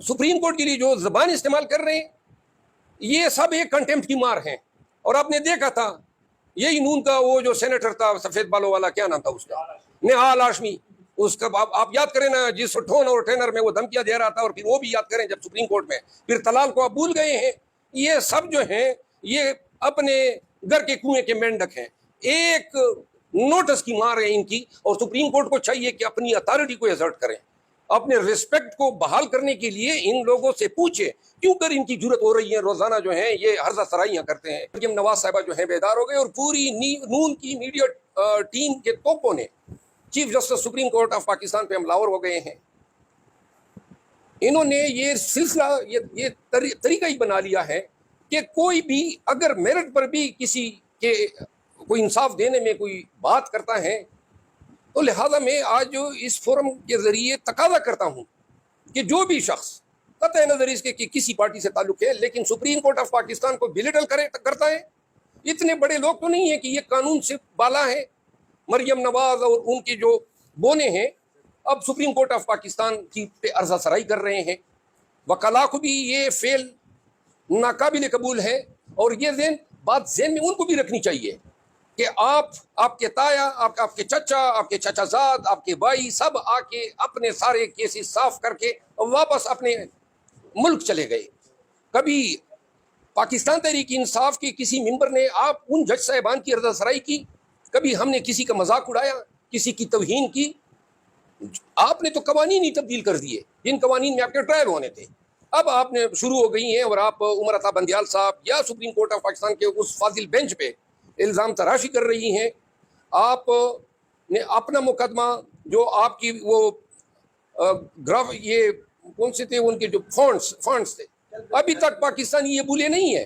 Supreme court کے لیے جو زبان استعمال کر رہے ہیں یہ سب ایک کنٹمپٹ کی مار ہیں. اور آپ نے دیکھا تھا یہی نون کا وہ جو سینیٹر تھا سفید بالوں والا, کیا نام تھا اس کا, نہال ہاشمی, اس کا آپ یاد کریں نا جس ٹون اور ٹینر میں وہ دھمکیاں دے رہا تھا, اور پھر وہ بھی یاد کریں جب سپریم کورٹ میں پھر طلال کو آپ بھول گئے ہیں. یہ سب جو ہیں یہ اپنے گھر کے کنویں کے مینڈک ہیں, ایک نوٹس کی مار ہے ان کی. اور سپریم کورٹ کو چاہیے کہ اپنی اتھارٹی کو ایزرٹ کریں, اپنے ریسپیکٹ کو بحال کرنے کے لیے ان لوگوں سے پوچھے کیوں کر ان کی جرت ہو رہی ہے روزانہ جو ہیں یہ ہرزہ سرائیاں کرتے ہیں. مریم نواز صاحبہ جو ہیں بیدار ہو گئے, اور پوری نون کی میڈیا ٹیم کے توپوں نے chief justice supreme court of Pakistan پہ حملہ آور ہو گئے ہیں. انہوں نے یہ سلسلہ یہ طریقہ ہی بنا لیا ہے کہ کوئی بھی اگر میرٹ پر بھی کسی کے کوئی انصاف دینے میں کوئی بات کرتا ہے تو لہذا میں آج اس فورم کے ذریعے تقاضا کرتا ہوں کہ جو بھی شخص قطع نظر اس کے کہ کسی پارٹی سے تعلق ہے لیکن سپریم کورٹ آف پاکستان کو بلیٹل کرتا ہے, اتنے بڑے لوگ تو نہیں ہیں کہ یہ قانون سے بالا ہے. مریم نواز اور ان کے جو بونے ہیں اب سپریم کورٹ آف پاکستان کی پہ عرضہ سرائی کر رہے ہیں. وکلا کو بھی یہ فعل ناقابل قبول ہے, اور یہ بات ذہن میں ان کو بھی رکھنی چاہیے کہ آپ کے تایا, آپ کے چچا, آپ کے چچا زاد, آپ کے بھائی سب آ کے اپنے سارے کیسز صاف کر کے واپس اپنے ملک چلے گئے. کبھی پاکستان تحریک انصاف کے کسی ممبر نے آپ ان جج صاحبان کی عرضہ سرائی کی, کبھی ہم نے کسی کا مذاق اڑایا, کسی کی توہین کی. آپ نے تو قوانین ہی تبدیل کر دیے جن قوانین میں آپ کے ٹرائل ہونے تھے. اب آپ نے شروع ہو گئی ہیں اور آپ عمر عطا بندیال صاحب یا سپریم کورٹ آف پاکستان کے اس فاضل بینچ پہ الزام تراشی کر رہی ہیں. آپ نے اپنا مقدمہ جو آپ کی وہ گراف یہ کون سے تھے ان کے جو فنڈز تھے, ابھی تک پاکستانی یہ بھولے نہیں ہیں.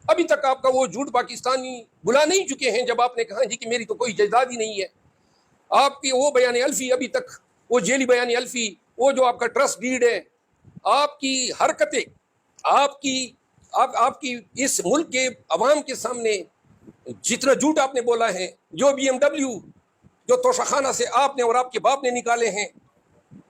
ابھی تک آپ کا وہ جھوٹ پاکستانی بلا نہیں چکے ہیں جب آپ نے کہا جی کہ میری تو کوئی جائیداد ہی نہیں ہے. آپ کی وہ بیان الفی ابھی تک وہ جیلی بیان الفی, وہ جو آپ کا ٹرسٹ ڈیڈ ہے, آپ کی حرکتیں, آپ کی اس ملک کے عوام کے سامنے جتنا جھوٹ آپ نے بولا ہے, جو BMW جو توشخانہ سے آپ نے اور آپ کے باپ نے نکالے ہیں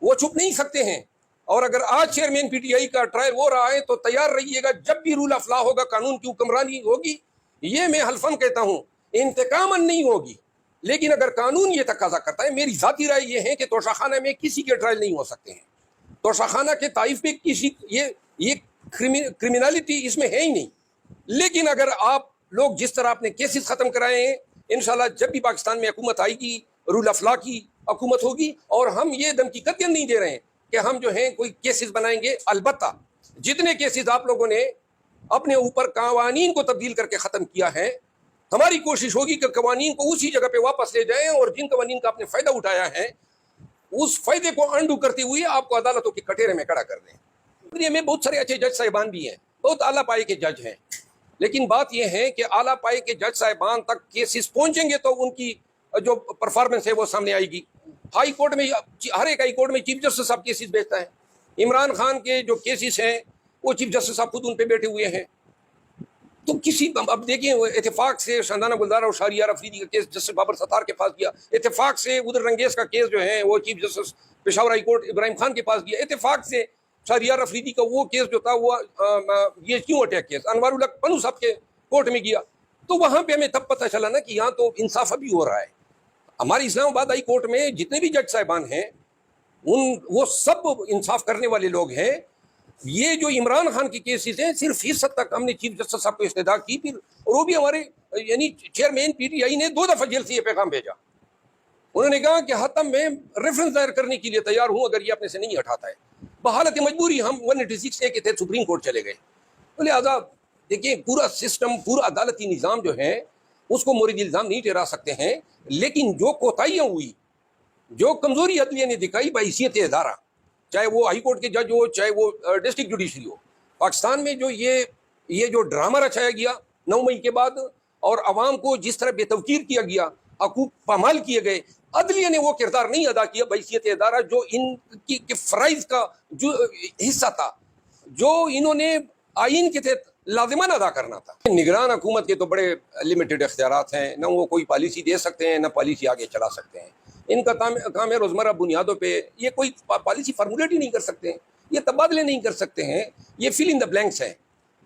وہ چھپ نہیں سکتے ہیں. اور اگر آج چیئرمین PTI کا ٹرائل ہو رہا ہے تو تیار رہیے گا, جب بھی رول آف لا ہوگا, قانون کی حکمرانی ہوگی, یہ میں حلفاً کہتا ہوں انتقاماً نہیں ہوگی, لیکن اگر قانون یہ تقاضا کرتا ہے, میری ذاتی رائے یہ ہے کہ توشخانہ میں کسی کے ٹرائل نہیں ہو سکتے ہیں. توشخانہ کے طائف میں کسی یہ کرمینالٹی اس میں ہے ہی نہیں. لیکن اگر آپ لوگ جس طرح آپ نے کیسز ختم کرائے ہیں, انشاءاللہ جب بھی پاکستان میں حکومت آئے گی رول آف لا کی حکومت ہوگی. اور ہم یہ دھمکی قطعاً نہیں دے رہے ہیں کہ ہم جو ہیں کوئی کیسز بنائیں گے. البتہ جتنے کیسز آپ لوگوں نے اپنے اوپر قوانین کو تبدیل کر کے ختم کیا ہے, ہماری کوشش ہوگی کہ قوانین کو اسی جگہ پہ واپس لے جائیں, اور جن قوانین کا آپ نے فائدہ اٹھایا ہے اس فائدے کو انڈو کرتے ہوئے آپ کو عدالتوں کے کٹہرے میں کھڑا کر دیں. دنیا میں بہت سارے اچھے جج صاحبان بھی ہیں, بہت اعلیٰ پائے کے جج ہیں, لیکن بات یہ ہے کہ اعلیٰ پائے کے جج صاحبان تک کیسز پہنچیں گے تو ان کی جو پرفارمنس ہے وہ سامنے آئے گی. ہائی کورٹ میں ہر ایک ہائی کورٹ میں چیف جسٹس صاحب کیسز بھیجتا ہے. عمران خان کے جو کیسز ہیں وہ چیف جسٹس صاحب خود ان پہ بیٹھے ہوئے ہیں. تو کسی اب دیکھیں اتفاق سے شاندانہ گلزار اور شہریار افریدی کا کیس جسٹس بابر ستار کے پاس گیا, اتفاق سے ادھر رنگیز کا کیس جو ہے وہ chief justice Peshawar high court Ibrahim Khan کے پاس گیا, اتفاق سے شہریار افریدی کا وہ کیس جو تھا وہ یہ کیوں اٹیک کیس انوار الحق پنو صاحب کے کورٹ میں گیا. تو وہاں پہ ہمیں تب پتہ چلا نا کہ یہاں تو انصاف ابھی ہو رہا ہے. ہماری اسلام آباد ہائی کورٹ میں جتنے بھی جج صاحبان ہیں وہ سب انصاف کرنے والے لوگ ہیں. یہ جو عمران خان کی کیسز ہیں صرف اس حد تک ہم نے چیف جسٹس صاحب کو استدعا کی, پھر اور وہ بھی ہمارے یعنی چیئرمین PTI نے 2 دفعہ جیل سے یہ پیغام بھیجا. انہوں نے کہا کہ حتم میں ریفرنس دائر کرنے کے لیے تیار ہوں اگر یہ اپنے سے نہیں ہٹاتا ہے. بحالت مجبوری ہم 186A کے تحت سپریم کورٹ چلے گئے. تو لہٰذا دیکھیں پورا سسٹم, پورا عدالتی نظام جو ہے اس کو مورد الزام نہیں ٹھہرا سکتے ہیں, لیکن جو کوتاہیاں ہوئی, جو کمزوری عدلیہ نے دکھائی بحیثیت ادارہ, چاہے وہ ہائی کورٹ کے جج ہو چاہے وہ ڈسٹرکٹ جوڈیشری ہو, پاکستان میں جو یہ جو ڈرامہ رچایا گیا 9 مئی کے بعد اور عوام کو جس طرح بے توقیر کیا گیا, حقوق پامال کیے گئے, عدلیہ نے وہ کردار نہیں ادا کیا بحیثیت ادارہ جو ان کی فرائض کا جو حصہ تھا, جو انہوں نے آئین کے تحت لازمان ادا کرنا تھا. نگران حکومت کے تو بڑے لمیٹڈ اختیارات ہیں, نہ وہ کوئی پالیسی دے سکتے ہیں نہ پالیسی آگے چلا سکتے ہیں. ان کا کام ہے روزمرہ بنیادوں پہ, یہ کوئی پالیسی فارمولیٹ ہی نہیں کر سکتے ہیں. یہ تبادلے نہیں کر سکتے ہیں. یہ فل ان دا بلینکس ہیں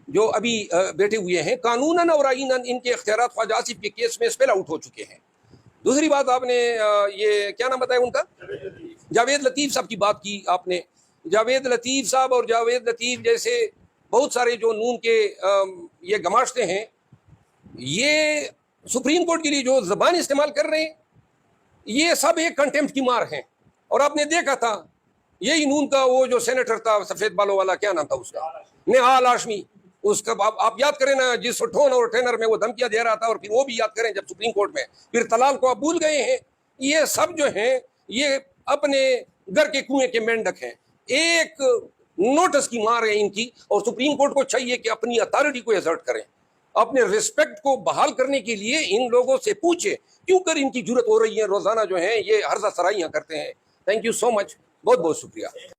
جو ابھی بیٹھے ہوئے ہیں. قانوناً اور آئیناً ان کے اختیارات خواجہ آصف کے کیس میں اسپیل آؤٹ ہو چکے ہیں. دوسری بات آپ نے یہ کیا نام بتایا ان کا, جاوید لطیف صاحب کی بات کی آپ نے. جاوید لطیف صاحب اور جاوید لطیف جیسے بہت سارے جو نون کے یہ گماشتے ہیں, یہ سپریم کورٹ کے لیے جو زبان استعمال کر رہے ہیں, یہ سب ایک کنٹمپٹ کی مار ہیں. اور آپ نے دیکھا تھا یہی نون کا وہ جو سینیٹر تھا سفید بالوں والا, کیا نام تھا اس کا, نہال ہاشمی, اس کا آپ یاد کریں نا, جس ٹون اور ٹینر میں وہ دھمکیاں دے رہا تھا, اور پھر وہ بھی یاد کریں جب سپریم کورٹ میں پھر طلال کو آپ بھول گئے ہیں. یہ سب جو ہیں یہ اپنے گھر کے کنویں کے مینڈک ہیں, ایک نوٹس کی مار ہے ان کی. اور سپریم کورٹ کو چاہیے کہ اپنی اتھارٹی کو ایزرٹ کریں, اپنے رسپیکٹ کو بحال کرنے کے لیے ان لوگوں سے پوچھے کیوں کر ان کی جرت ہو رہی ہے روزانہ جو ہیں یہ ہرزہ سرائیاں کرتے ہیں. تھینک یو سو مچ, بہت بہت شکریہ.